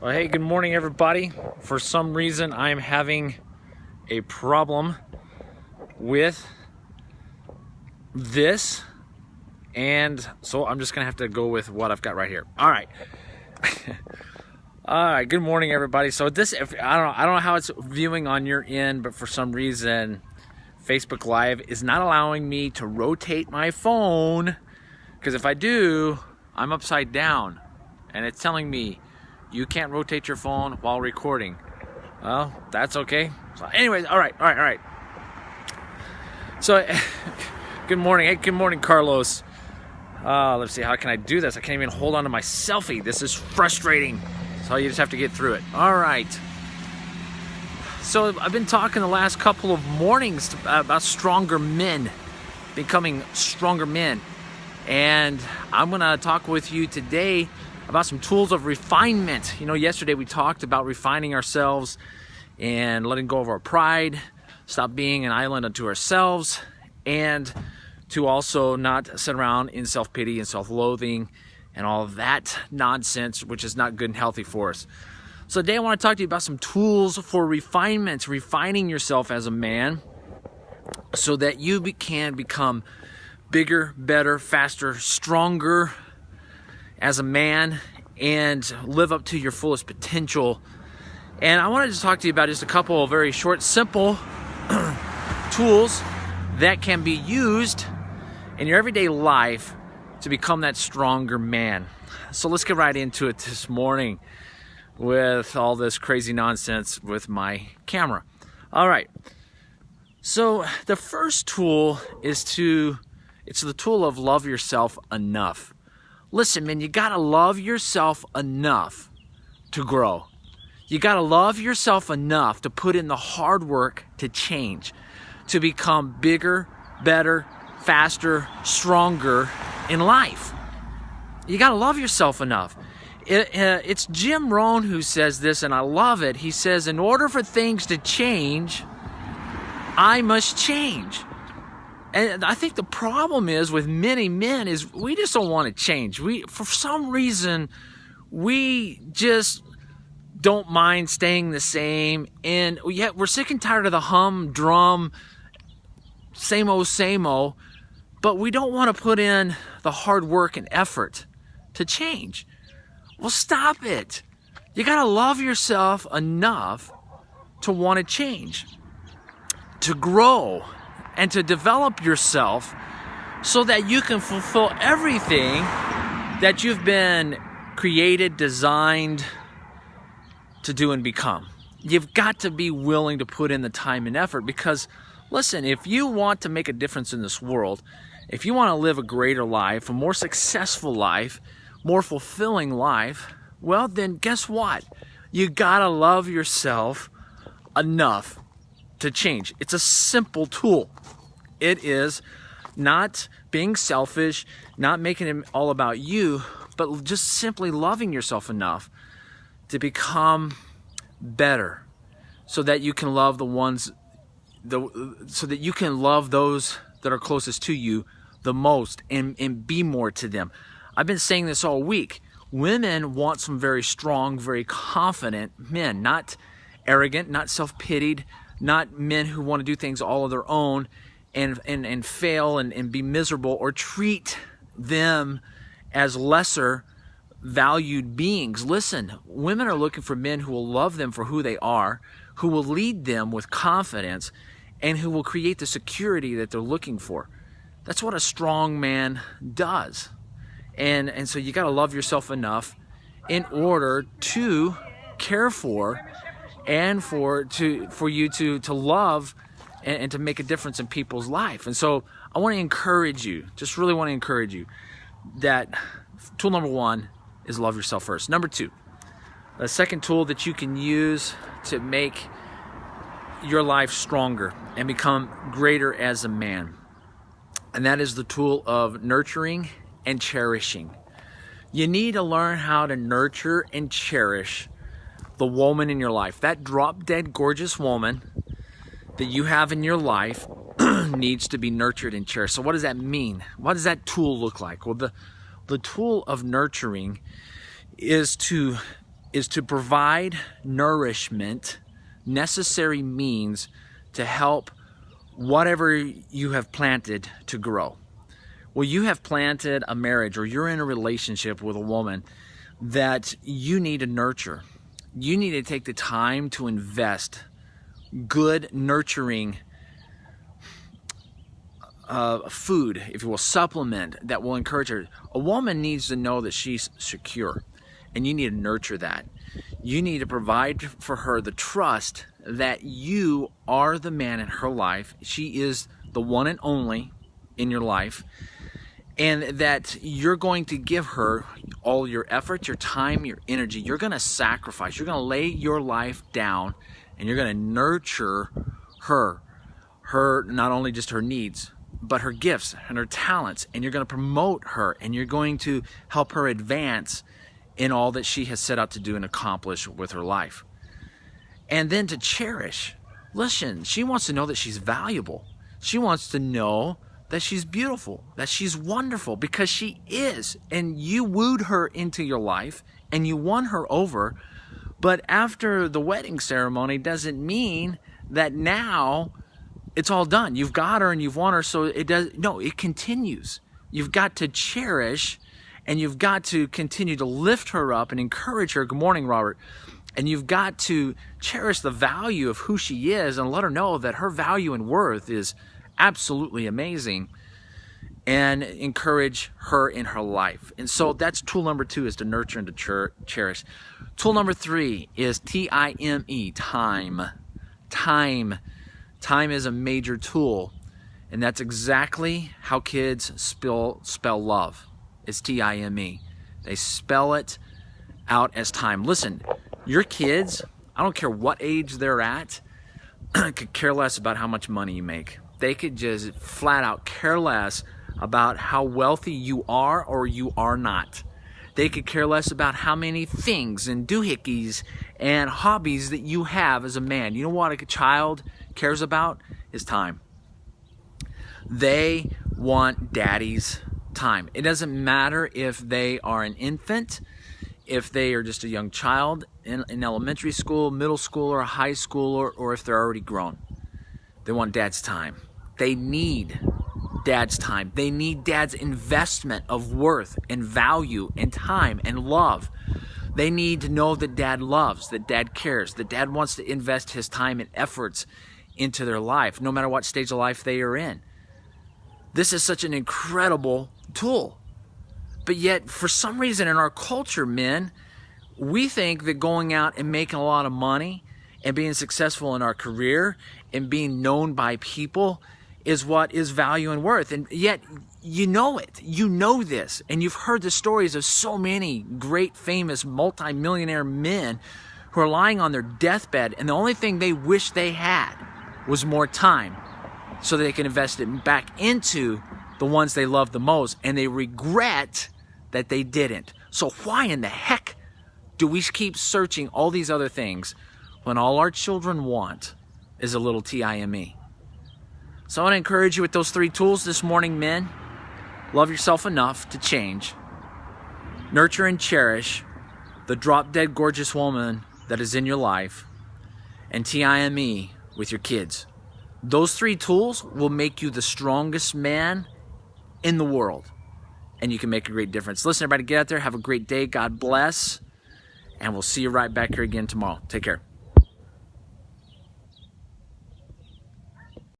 Well, hey, good morning, everybody. For some reason, I'm having a problem with this, and so I'm just gonna have to go with what I've got right here. All right. All right. Good morning, everybody. So I don't know how it's viewing on your end, but for some reason, Facebook Live is not allowing me to rotate my phone, because if I do, I'm upside down, and it's telling me you can't rotate your phone while recording. Well, that's okay. So anyways, all right. So, good morning. Hey, good morning, Carlos. Let's see, how can I do this? I can't even hold on to my selfie. This is frustrating. So you just have to get through it. All right. So I've been talking the last couple of mornings about stronger men, becoming stronger men. And I'm going to talk with you today about some tools of refinement. You know, yesterday we talked about refining ourselves and letting go of our pride, stop being an island unto ourselves, and to also not sit around in self-pity and self-loathing and all of that nonsense, which is not good and healthy for us. So today I want to talk to you about some tools for refinement, refining yourself as a man so that you can become bigger, better, faster, stronger as a man and live up to your fullest potential. And I wanted to talk to you about just a couple of very short, simple tools that can be used in your everyday life to become that stronger man. So let's get right into it this morning with all this crazy nonsense with my camera. All right. So the first tool is it's the tool of love yourself enough. Listen, man, you gotta love yourself enough to grow. You gotta love yourself enough to put in the hard work to change, to become bigger, better, faster, stronger in life. You gotta love yourself enough. It's Jim Rohn who says this, and I love it. He says, in order for things to change, I must change. And I think the problem is with many men is we just don't want to change. For some reason, we just don't mind staying the same. And yet we're sick and tired of the humdrum, same old, but we don't want to put in the hard work and effort to change. Well, stop it. You got to love yourself enough to want to change, to grow, and to develop yourself so that you can fulfill everything that you've been created, designed to do and become. You've got to be willing to put in the time and effort because, listen, if you want to make a difference in this world, if you want to live a greater life, a more successful life, more fulfilling life, well, then guess what? You got to love yourself enough to change. It's a simple tool. It is not being selfish, not making it all about you, but just simply loving yourself enough to become better so that you can love so that you can love those that are closest to you the most and be more to them. I've been saying this all week. Women want some very strong, very confident men, not arrogant, not self-pitied, not men who want to do things all of their own and fail and be miserable or treat them as lesser valued beings. Listen, women are looking for men who will love them for who they are, who will lead them with confidence, and who will create the security that they're looking for. That's what a strong man does. And so you got to love yourself enough in order to care for and for you to love and to make a difference in people's life. And so I want to encourage you, just really want to encourage you that tool number one is love yourself first. Number two, the second tool that you can use to make your life stronger and become greater as a man, and that is the tool of nurturing and cherishing. You need to learn how to nurture and cherish the woman in your life. That drop-dead gorgeous woman that you have in your life needs to be nurtured and cherished. So what does that mean? What does that tool look like? Well, the tool of nurturing is to is to provide nourishment, necessary means to help whatever you have planted to grow. Well, you have planted a marriage, or you're in a relationship with a woman that you need to nurture. You need to take the time to invest good, nurturing food, if you will, supplement that will encourage her. A woman needs to know that she's secure, and you need to nurture that. You need to provide for her the trust that you are the man in her life. She is the one and only in your life, and that you're going to give her all your effort, your time, your energy. You're going to sacrifice. You're going to lay your life down, and you're going to nurture her, not only just her needs, but her gifts and her talents, and you're going to promote her, and you're going to help her advance in all that she has set out to do and accomplish with her life. And then to cherish. Listen, she wants to know that she's valuable. She wants to know that she's beautiful, that she's wonderful, because she is. And you wooed her into your life and you won her over. But after the wedding ceremony doesn't mean that now it's all done. You've got her and you've won her, so it does. No, it continues. You've got to cherish, and you've got to continue to lift her up and encourage her. Good morning, Robert. And you've got to cherish the value of who she is and let her know that her value and worth is absolutely amazing, and encourage her in her life. And so that's tool number 2, is to nurture and to cherish. Tool number 3 is T-I-M-E, time. Time is a major tool, and that's exactly how kids spell love. It's T-I-M-E. They spell it out as time. Listen, your kids, I don't care what age they're at, could care less about how much money you make. They could just flat out care less about how wealthy you are or you are not. They could care less about how many things and doohickeys and hobbies that you have as a man. You know what a child cares about? Is time. They want daddy's time. It doesn't matter if they are an infant, if they are just a young child in elementary school, middle school, or high school, or if they're already grown. They want dad's time. They need dad's time. They need dad's investment of worth and value and time and love. They need to know that dad loves, that dad cares, that dad wants to invest his time and efforts into their life, no matter what stage of life they are in. This is such an incredible tool. But yet, for some reason in our culture, men, we think that going out and making a lot of money and being successful in our career and being known by people is what is value and worth. And yet, you know it. You know this. And you've heard the stories of so many great, famous, multi-millionaire men who are lying on their deathbed, and the only thing they wish they had was more time so they can invest it back into the ones they love the most, and they regret that they didn't. So why in the heck do we keep searching all these other things when all our children want is a little T-I-M-E? So I want to encourage you with those 3 tools this morning, men. Love yourself enough to change. Nurture and cherish the drop-dead gorgeous woman that is in your life. And T-I-M-E with your kids. Those 3 tools will make you the strongest man in the world. And you can make a great difference. Listen, everybody, get out there. Have a great day. God bless. And we'll see you right back here again tomorrow. Take care.